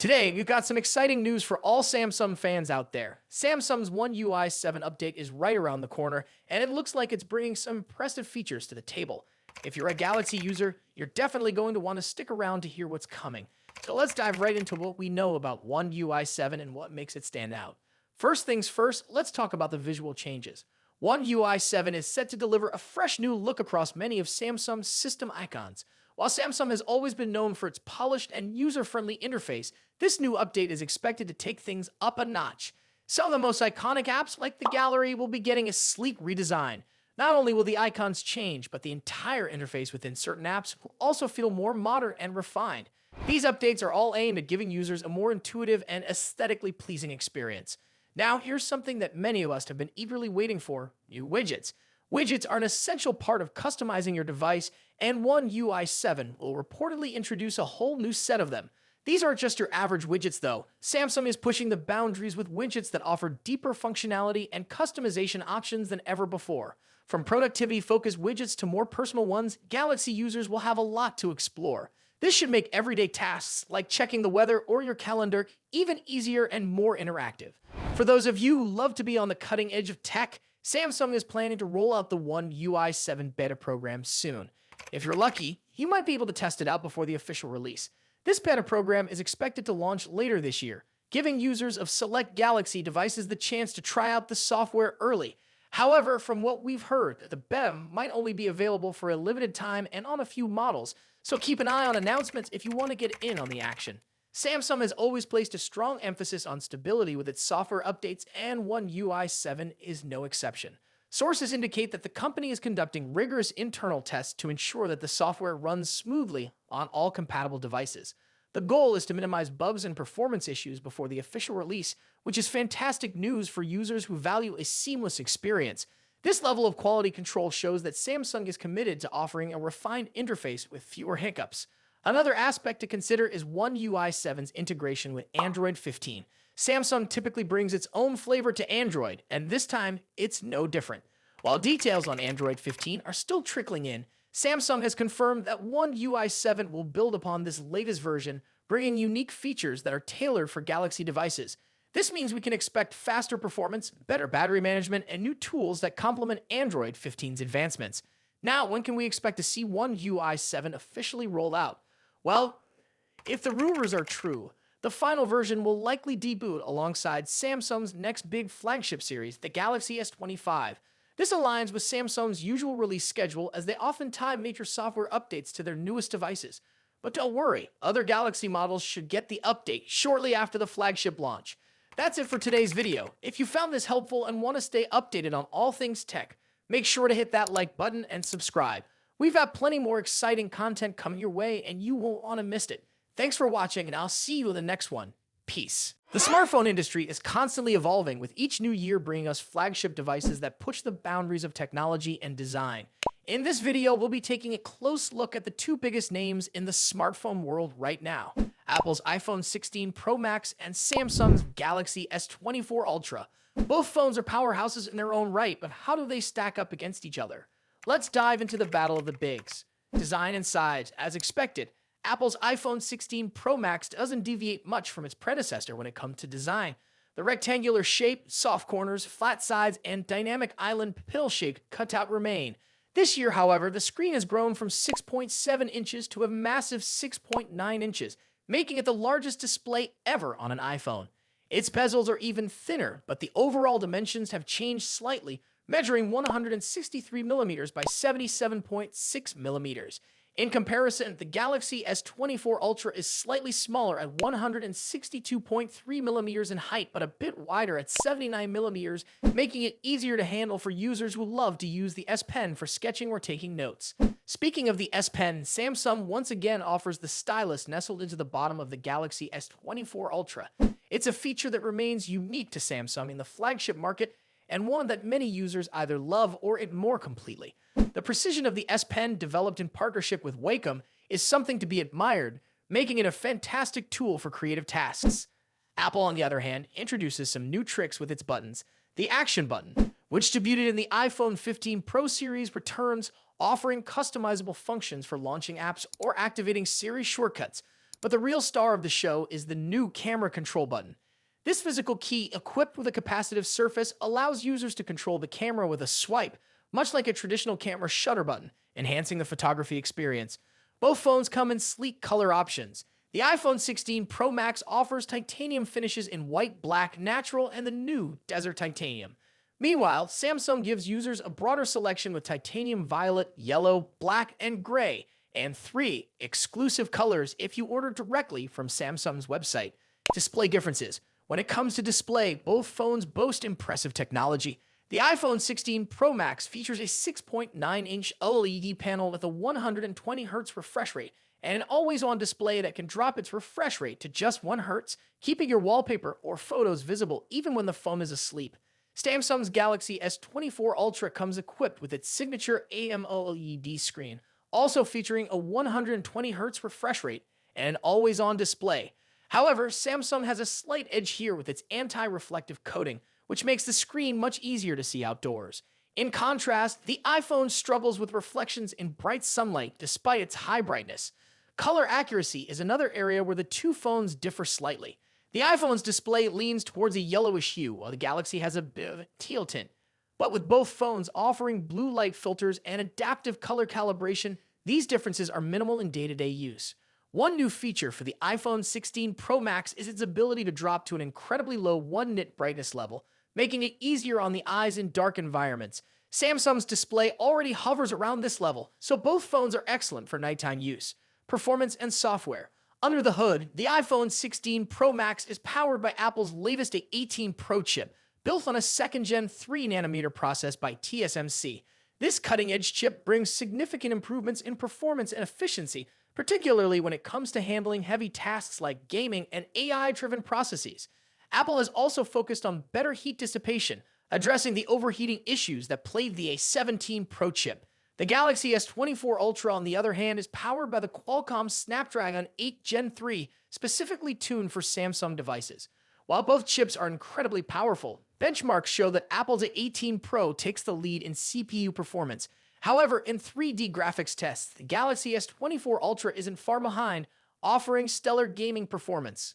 Today, we've got some exciting news for all Samsung fans out there. Samsung's One UI 7 update is right around the corner, and it looks like it's bringing some impressive features to the table. If you're a Galaxy user, you're definitely going to want to stick around to hear what's coming. So let's dive right into what we know about One UI 7 and what makes it stand out. First things first, let's talk about the visual changes. One UI 7 is set to deliver a fresh new look across many of Samsung's system icons. While Samsung has always been known for its polished and user-friendly interface, this new update is expected to take things up a notch. Some of the most iconic apps, like the gallery, will be getting a sleek redesign. Not only will the icons change, but the entire interface within certain apps will also feel more modern and refined. These updates are all aimed at giving users a more intuitive and aesthetically pleasing experience. Now, here's something that many of us have been eagerly waiting for: new widgets. Widgets are an essential part of customizing your device, and One UI 7 will reportedly introduce a whole new set of them. These aren't just your average widgets, though. Samsung is pushing the boundaries with widgets that offer deeper functionality and customization options than ever before. From productivity-focused widgets to more personal ones, Galaxy users will have a lot to explore. This should make everyday tasks, like checking the weather or your calendar, even easier and more interactive. For those of you who love to be on the cutting edge of tech, Samsung is planning to roll out the One UI 7 beta program soon. If you're lucky, you might be able to test it out before the official release. This beta program is expected to launch later this year, giving users of select Galaxy devices the chance to try out the software early. However, from what we've heard, the beta might only be available for a limited time and on a few models, so keep an eye on announcements if you want to get in on the action. Samsung has always placed a strong emphasis on stability with its software updates, and One UI 7 is no exception. Sources indicate that the company is conducting rigorous internal tests to ensure that the software runs smoothly on all compatible devices. The goal is to minimize bugs and performance issues before the official release, which is fantastic news for users who value a seamless experience. This level of quality control shows that Samsung is committed to offering a refined interface with fewer hiccups. Another aspect to consider is One UI 7's integration with Android 15. Samsung typically brings its own flavor to Android, and this time, it's no different. While details on Android 15 are still trickling in, Samsung has confirmed that One UI 7 will build upon this latest version, bringing unique features that are tailored for Galaxy devices. This means we can expect faster performance, better battery management, and new tools that complement Android 15's advancements. Now, when can we expect to see One UI 7 officially roll out? Well, if the rumors are true, the final version will likely debut alongside Samsung's next big flagship series, the Galaxy S25. This aligns with Samsung's usual release schedule, as they often tie major software updates to their newest devices. But don't worry, other Galaxy models should get the update shortly after the flagship launch. That's it for today's video. If you found this helpful and want to stay updated on all things tech, make sure to hit that like button and subscribe. We've got plenty more exciting content coming your way, and you won't want to miss it. Thanks for watching, and I'll see you in the next one. Peace. The smartphone industry is constantly evolving, with each new year bringing us flagship devices that push the boundaries of technology and design. In this video, we'll be taking a close look at the two biggest names in the smartphone world right now: Apple's iPhone 16 Pro Max and Samsung's Galaxy S24 Ultra. Both phones are powerhouses in their own right, but how do they stack up against each other? Let's dive into the battle of the bigs. Design and size. As expected, Apple's iPhone 16 Pro Max doesn't deviate much from its predecessor when it comes to design. The rectangular shape, soft corners, flat sides, and dynamic island pill-shaped cutout remain. This year, however, the screen has grown from 6.7 inches to a massive 6.9 inches, making it the largest display ever on an iPhone. Its bezels are even thinner, but the overall dimensions have changed slightly, measuring 163 millimeters by 77.6 millimeters. In comparison, the Galaxy S24 Ultra is slightly smaller at 162.3 millimeters in height, but a bit wider at 79 millimeters, making it easier to handle for users who love to use the S Pen for sketching or taking notes. Speaking of the S Pen, Samsung once again offers the stylus nestled into the bottom of the Galaxy S24 Ultra. It's a feature that remains unique to Samsung in the flagship market, and one that many users either love or ignore completely. The precision of the S Pen, developed in partnership with Wacom, is something to be admired, making it a fantastic tool for creative tasks. Apple, on the other hand, introduces some new tricks with its buttons. The Action button, which debuted in the iPhone 15 Pro series, returns, offering customizable functions for launching apps or activating Siri shortcuts. But the real star of the show is the new camera control button. This physical key, equipped with a capacitive surface, allows users to control the camera with a swipe, much like a traditional camera shutter button, enhancing the photography experience. Both phones come in sleek color options. The iPhone 16 Pro Max offers titanium finishes in white, black, natural, and the new Desert Titanium. Meanwhile, Samsung gives users a broader selection with titanium violet, yellow, black, and gray, and 3 exclusive colors if you order directly from Samsung's website. Display differences. When it comes to display, both phones boast impressive technology. The iPhone 16 Pro Max features a 6.9-inch OLED panel with a 120Hz refresh rate and an always-on display that can drop its refresh rate to just 1 Hz, keeping your wallpaper or photos visible even when the phone is asleep. Samsung's Galaxy S24 Ultra comes equipped with its signature AMOLED screen, also featuring a 120Hz refresh rate and an always-on display. However, Samsung has a slight edge here with its anti-reflective coating, which makes the screen much easier to see outdoors. In contrast, the iPhone struggles with reflections in bright sunlight despite its high brightness. Color accuracy is another area where the two phones differ slightly. The iPhone's display leans towards a yellowish hue, while the Galaxy has a bit of a teal tint. But with both phones offering blue light filters and adaptive color calibration, these differences are minimal in day-to-day use. One new feature for the iPhone 16 Pro Max is its ability to drop to an incredibly low 1 nit brightness level, making it easier on the eyes in dark environments. Samsung's display already hovers around this level, so both phones are excellent for nighttime use. Performance and software. Under the hood, the iPhone 16 Pro Max is powered by Apple's latest A18 Pro chip, built on a second-gen 3nm process by TSMC. This cutting-edge chip brings significant improvements in performance and efficiency, particularly when it comes to handling heavy tasks like gaming and AI-driven processes. Apple has also focused on better heat dissipation, addressing the overheating issues that plagued the A17 Pro chip. The Galaxy S24 Ultra, on the other hand, is powered by the Qualcomm Snapdragon 8 Gen 3, specifically tuned for Samsung devices. While both chips are incredibly powerful, benchmarks show that Apple's A18 Pro takes the lead in CPU performance. However, in 3D graphics tests, the Galaxy S24 Ultra isn't far behind, offering stellar gaming performance.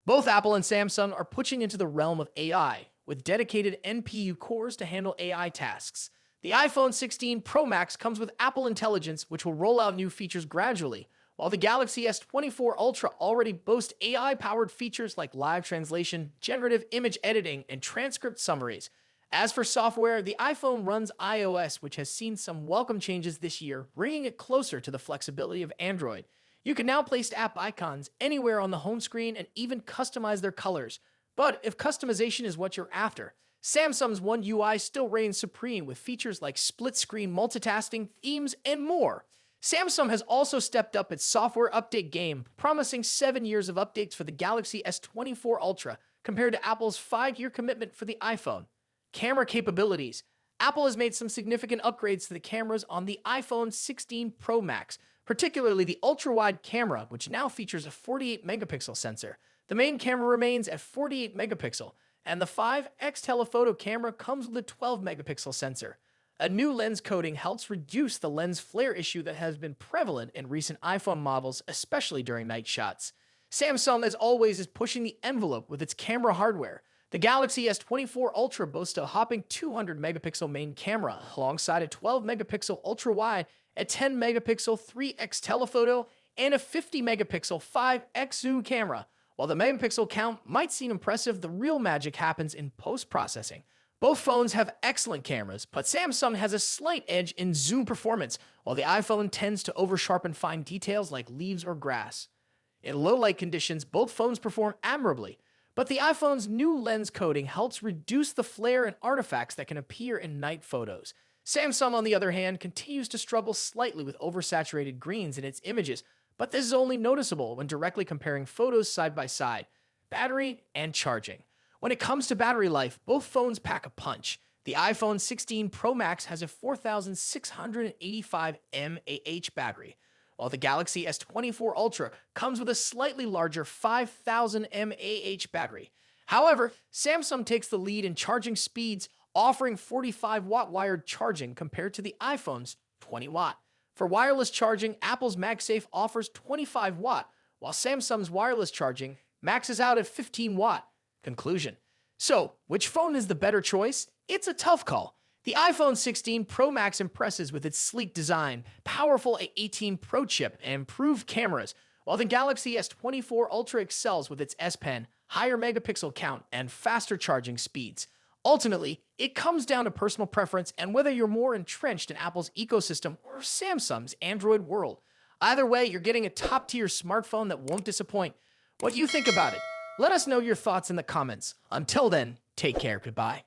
Both Apple and Samsung are pushing into the realm of AI, with dedicated NPU cores to handle AI tasks. The iPhone 16 Pro Max comes with Apple Intelligence, which will roll out new features gradually, while the Galaxy S24 Ultra already boasts AI-powered features like live translation, generative image editing, and transcript summaries. As for software, the iPhone runs iOS, which has seen some welcome changes this year, bringing it closer to the flexibility of Android. You can now place app icons anywhere on the home screen and even customize their colors. But if customization is what you're after, Samsung's One UI still reigns supreme with features like split-screen multitasking, themes, and more. Samsung has also stepped up its software update game, promising 7 years of updates for the Galaxy S24 Ultra, compared to Apple's 5-year commitment for the iPhone. Camera capabilities. Apple has made some significant upgrades to the cameras on the iPhone 16 Pro Max, particularly the ultra-wide camera, which now features a 48-megapixel sensor. The main camera remains at 48 megapixel, and the 5x telephoto camera comes with a 12-megapixel sensor. A new lens coating helps reduce the lens flare issue that has been prevalent in recent iPhone models, especially during night shots. Samsung, as always, is pushing the envelope with its camera hardware. The Galaxy S24 Ultra boasts a hopping 200-megapixel main camera, alongside a 12-megapixel ultra-wide, a 10-megapixel 3x telephoto, and a 50-megapixel 5x zoom camera. While the megapixel count might seem impressive, the real magic happens in post-processing. Both phones have excellent cameras, but Samsung has a slight edge in zoom performance, while the iPhone tends to over-sharpen fine details like leaves or grass. In low-light conditions, both phones perform admirably, but the iPhone's new lens coating helps reduce the flare and artifacts that can appear in night photos. Samsung, on the other hand, continues to struggle slightly with oversaturated greens in its images, but this is only noticeable when directly comparing photos side by side. Battery and charging. When it comes to battery life, both phones pack a punch. The iPhone 16 Pro Max has a 4,685 mAh battery, while the Galaxy S24 Ultra comes with a slightly larger 5,000 mAh battery. However, Samsung takes the lead in charging speeds, offering 45-watt wired charging compared to the iPhone's 20-watt. For wireless charging, Apple's MagSafe offers 25-watt, while Samsung's wireless charging maxes out at 15 watt. Conclusion. So, which phone is the better choice? It's a tough call. The iPhone 16 Pro Max impresses with its sleek design, powerful A18 Pro chip, and improved cameras, while the Galaxy S24 Ultra excels with its S Pen, higher megapixel count, and faster charging speeds. Ultimately, it comes down to personal preference and whether you're more entrenched in Apple's ecosystem or Samsung's Android world. Either way, you're getting a top-tier smartphone that won't disappoint. What do you think about it? Let us know your thoughts in the comments. Until then, take care. Goodbye.